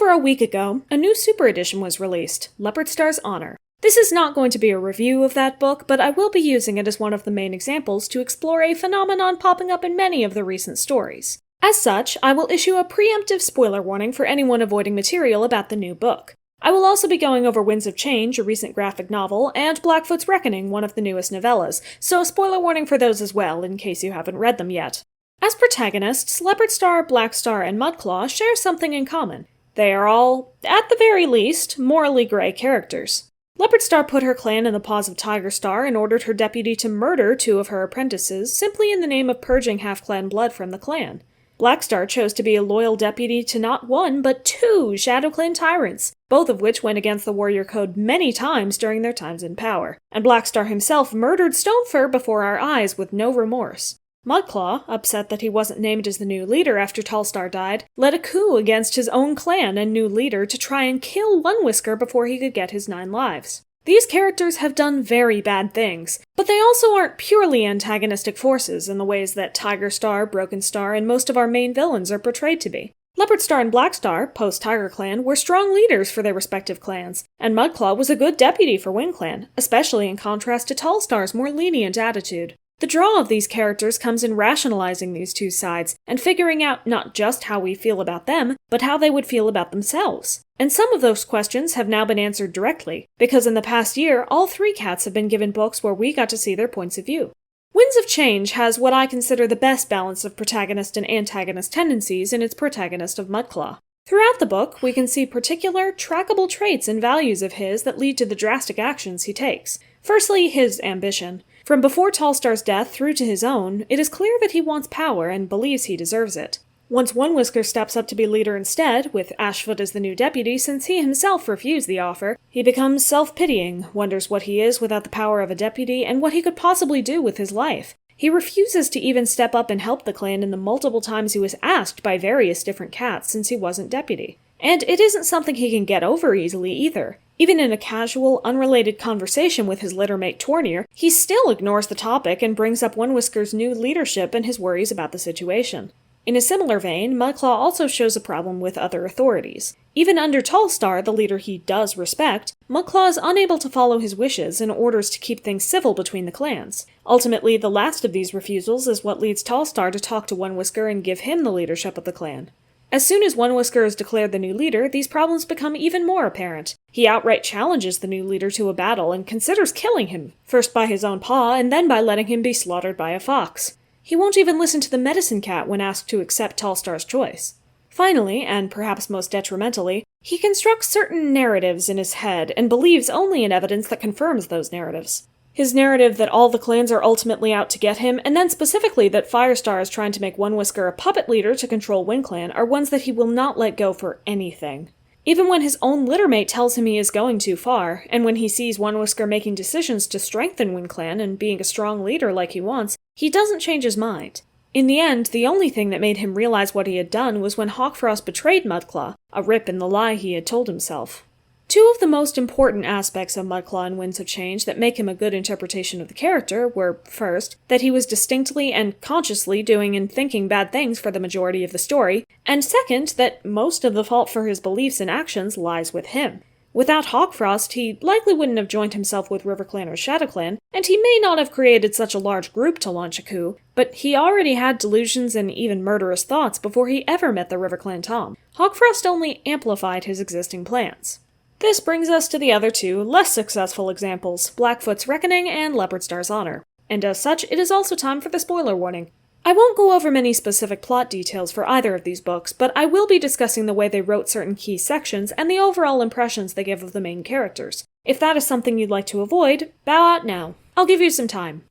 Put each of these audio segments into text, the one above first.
over a week ago, a new super edition was released, Leopardstar's Honor. This is not going to be a review of that book, but I will be using it as one of the main examples to explore a phenomenon popping up in many of the recent stories. As such, I will issue a preemptive spoiler warning for anyone avoiding material about the new book. I will also be going over Winds of Change, a recent graphic novel, and Blackfoot's Reckoning, one of the newest novellas, so a spoiler warning for those as well, in case you haven't read them yet. As protagonists, Leopardstar, Blackstar, and Mudclaw share something in common. They are all, at the very least, morally grey characters. Leopardstar put her clan in the paws of Tigerstar and ordered her deputy to murder 2 of her apprentices, simply in the name of purging half-clan blood from the clan. Blackstar chose to be a loyal deputy to not 1, but 2 Shadow Clan tyrants, both of which went against the warrior code many times during their times in power, and Blackstar himself murdered Stonefur before our eyes with no remorse. Mudclaw, upset that he wasn't named as the new leader after Tallstar died, led a coup against his own clan and new leader to try and kill One Whisker before he could get his 9 lives. These characters have done very bad things, but they also aren't purely antagonistic forces in the ways that Tigerstar, Brokenstar, and most of our main villains are portrayed to be. Leopardstar and Blackstar, post-Tiger Clan, were strong leaders for their respective clans, and Mudclaw was a good deputy for Wind Clan, especially in contrast to Tallstar's more lenient attitude. The draw of these characters comes in rationalizing these 2 sides, and figuring out not just how we feel about them, but how they would feel about themselves. And some of those questions have now been answered directly, because in the past year, all 3 cats have been given books where we got to see their points of view. Winds of Change has what I consider the best balance of protagonist and antagonist tendencies in its protagonist of Mudclaw. Throughout the book, we can see particular, trackable traits and values of his that lead to the drastic actions he takes. Firstly, his ambition. From before Tallstar's death through to his own, it is clear that he wants power and believes he deserves it. Once One Whisker steps up to be leader instead, with Ashfoot as the new deputy since he himself refused the offer, he becomes self-pitying, wonders what he is without the power of a deputy and what he could possibly do with his life. He refuses to even step up and help the clan in the multiple times he was asked by various different cats since he wasn't deputy. And it isn't something he can get over easily either. Even in a casual, unrelated conversation with his littermate Tornir, he still ignores the topic and brings up One Whisker's new leadership and his worries about the situation. In a similar vein, Mudclaw also shows a problem with other authorities. Even under Tallstar, the leader he does respect, Mudclaw is unable to follow his wishes and orders to keep things civil between the clans. Ultimately, the last of these refusals is what leads Tallstar to talk to One Whisker and give him the leadership of the clan. As soon as One Whisker is declared the new leader, these problems become even more apparent. He outright challenges the new leader to a battle and considers killing him, first by his own paw and then by letting him be slaughtered by a fox. He won't even listen to the medicine cat when asked to accept Tallstar's choice. Finally, and perhaps most detrimentally, he constructs certain narratives in his head and believes only in evidence that confirms those narratives. His narrative that all the clans are ultimately out to get him, and then specifically that Firestar is trying to make One Whisker a puppet leader to control Wind Clan, are ones that he will not let go for anything. Even when his own littermate tells him he is going too far, and when he sees One Whisker making decisions to strengthen Wind Clan and being a strong leader like he wants, he doesn't change his mind. In the end, the only thing that made him realize what he had done was when Hawkfrost betrayed Mudclaw, a rip in the lie he had told himself. 2 of the most important aspects of Mudclaw and Winds of Change that make him a good interpretation of the character were, first, that he was distinctly and consciously doing and thinking bad things for the majority of the story, and second, that most of the fault for his beliefs and actions lies with him. Without Hawkfrost, he likely wouldn't have joined himself with RiverClan or ShadowClan, and he may not have created such a large group to launch a coup, but he already had delusions and even murderous thoughts before he ever met the RiverClan Tom. Hawkfrost only amplified his existing plans. This brings us to the other 2, less successful examples, Blackfoot's Reckoning and Leopardstar's Honor. And as such, it is also time for the spoiler warning. I won't go over many specific plot details for either of these books, but I will be discussing the way they wrote certain key sections and the overall impressions they give of the main characters. If that is something you'd like to avoid, bow out now. I'll give you some time.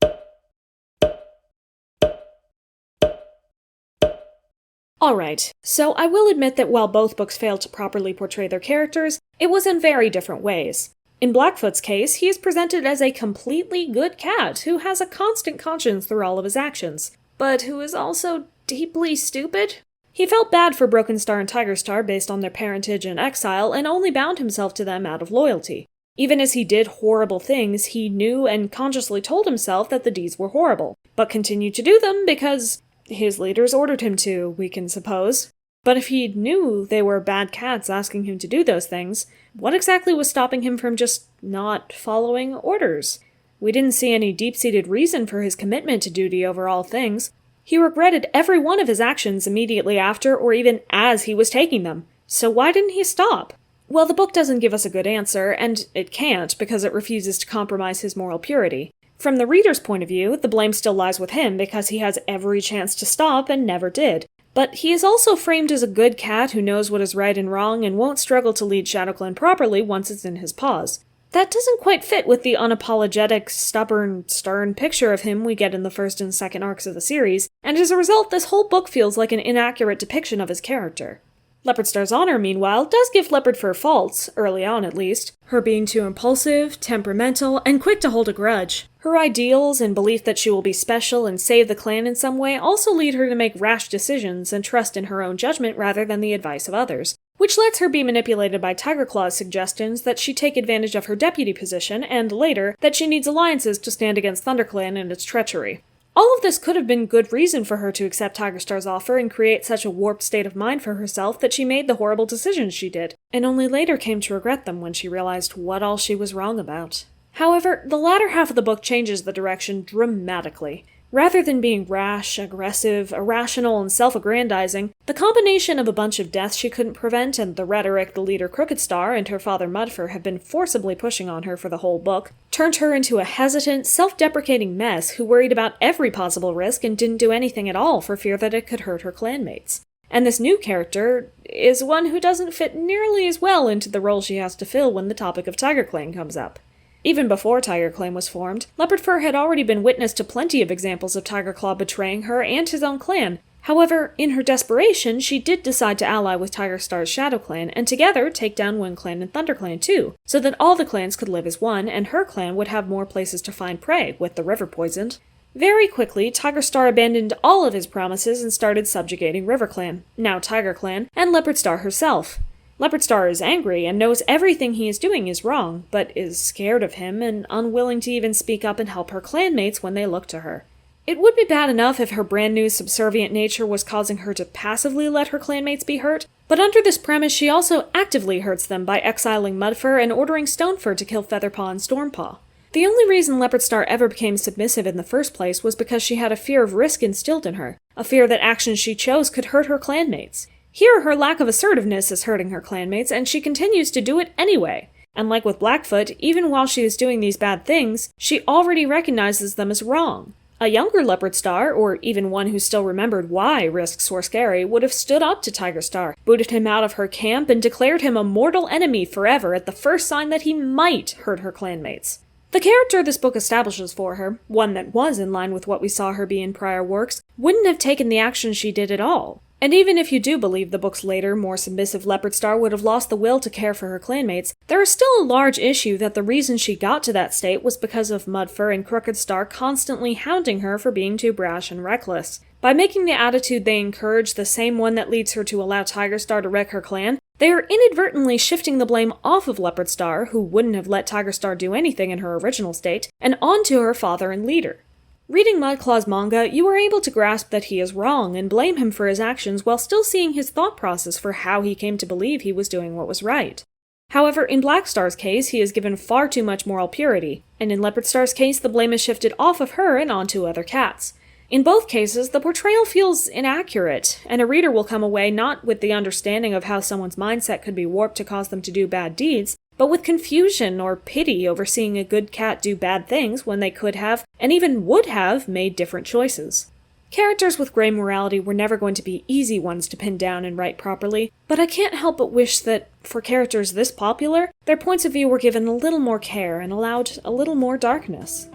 Alright, so I will admit that while both books failed to properly portray their characters, it was in very different ways. In Blackfoot's case, he is presented as a completely good cat who has a constant conscience through all of his actions, but who is also deeply stupid. He felt bad for Brokenstar and Tigerstar based on their parentage and exile, and only bound himself to them out of loyalty. Even as he did horrible things, he knew and consciously told himself that the deeds were horrible, but continued to do them because his leaders ordered him to, we can suppose. But if he knew they were bad cats asking him to do those things, what exactly was stopping him from just not following orders? We didn't see any deep-seated reason for his commitment to duty over all things. He regretted every one of his actions immediately after or even as he was taking them. So why didn't he stop? Well, the book doesn't give us a good answer, and it can't because it refuses to compromise his moral purity. From the reader's point of view, the blame still lies with him because he has every chance to stop and never did. But he is also framed as a good cat who knows what is right and wrong and won't struggle to lead ShadowClan properly once it's in his paws. That doesn't quite fit with the unapologetic, stubborn, stern picture of him we get in the first and second arcs of the series, and as a result, this whole book feels like an inaccurate depiction of his character. Leopardstar's honor, meanwhile, does give Leopardfur faults, early on at least. Her being too impulsive, temperamental, and quick to hold a grudge. Her ideals and belief that she will be special and save the clan in some way also lead her to make rash decisions and trust in her own judgment rather than the advice of others, which lets her be manipulated by Tigerclaw's suggestions that she take advantage of her deputy position, and later, that she needs alliances to stand against ThunderClan and its treachery. All of this could have been good reason for her to accept Tigerstar's offer and create such a warped state of mind for herself that she made the horrible decisions she did, and only later came to regret them when she realized what all she was wrong about. However, the latter half of the book changes the direction dramatically. Rather than being rash, aggressive, irrational, and self-aggrandizing, the combination of a bunch of deaths she couldn't prevent and the rhetoric the leader Crookedstar and her father Mudfur have been forcibly pushing on her for the whole book turned her into a hesitant, self-deprecating mess who worried about every possible risk and didn't do anything at all for fear that it could hurt her clanmates. And this new character is one who doesn't fit nearly as well into the role she has to fill when the topic of TigerClan comes up. Even before TigerClan was formed, Leopardfur had already been witness to plenty of examples of Tigerclaw betraying her and his own clan. However, in her desperation, she did decide to ally with Tigerstar's ShadowClan and together take down WindClan and ThunderClan too, so that all the clans could live as one and her clan would have more places to find prey, with the river poisoned. Very quickly, Tigerstar abandoned all of his promises and started subjugating RiverClan, now TigerClan, and Leopardstar herself. Leopardstar is angry and knows everything he is doing is wrong, but is scared of him and unwilling to even speak up and help her clanmates when they look to her. It would be bad enough if her brand new subservient nature was causing her to passively let her clanmates be hurt, but under this premise she also actively hurts them by exiling Mudfur and ordering Stonefur to kill Featherpaw and Stormpaw. The only reason Leopardstar ever became submissive in the first place was because she had a fear of risk instilled in her, a fear that actions she chose could hurt her clanmates. Here, her lack of assertiveness is hurting her clanmates, and she continues to do it anyway. And like with Blackfoot, even while she is doing these bad things, she already recognizes them as wrong. A younger Leopardstar, or even one who still remembered why risks were scary, would have stood up to Tigerstar, booted him out of her camp, and declared him a mortal enemy forever at the first sign that he might hurt her clanmates. The character this book establishes for her, one that was in line with what we saw her be in prior works, wouldn't have taken the action she did at all. And even if you do believe the book's later, more submissive Leopardstar would have lost the will to care for her clanmates, there is still a large issue that the reason she got to that state was because of Mudfur and Crookedstar constantly hounding her for being too brash and reckless. By making the attitude they encourage the same one that leads her to allow Tigerstar to wreck her clan, they are inadvertently shifting the blame off of Leopardstar, who wouldn't have let Tigerstar do anything in her original state, and onto her father and leader. Reading Mudclaw's manga, you are able to grasp that he is wrong and blame him for his actions while still seeing his thought process for how he came to believe he was doing what was right. However, in Blackstar's case, he is given far too much moral purity, and in Leopardstar's case, the blame is shifted off of her and onto other cats. In both cases, the portrayal feels inaccurate, and a reader will come away not with the understanding of how someone's mindset could be warped to cause them to do bad deeds, but with confusion or pity over seeing a good cat do bad things when they could have, and even would have, made different choices. Characters with gray morality were never going to be easy ones to pin down and write properly, but I can't help but wish that, for characters this popular, their points of view were given a little more care and allowed a little more darkness.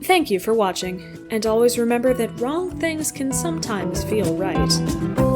Thank you for watching, and always remember that wrong things can sometimes feel right.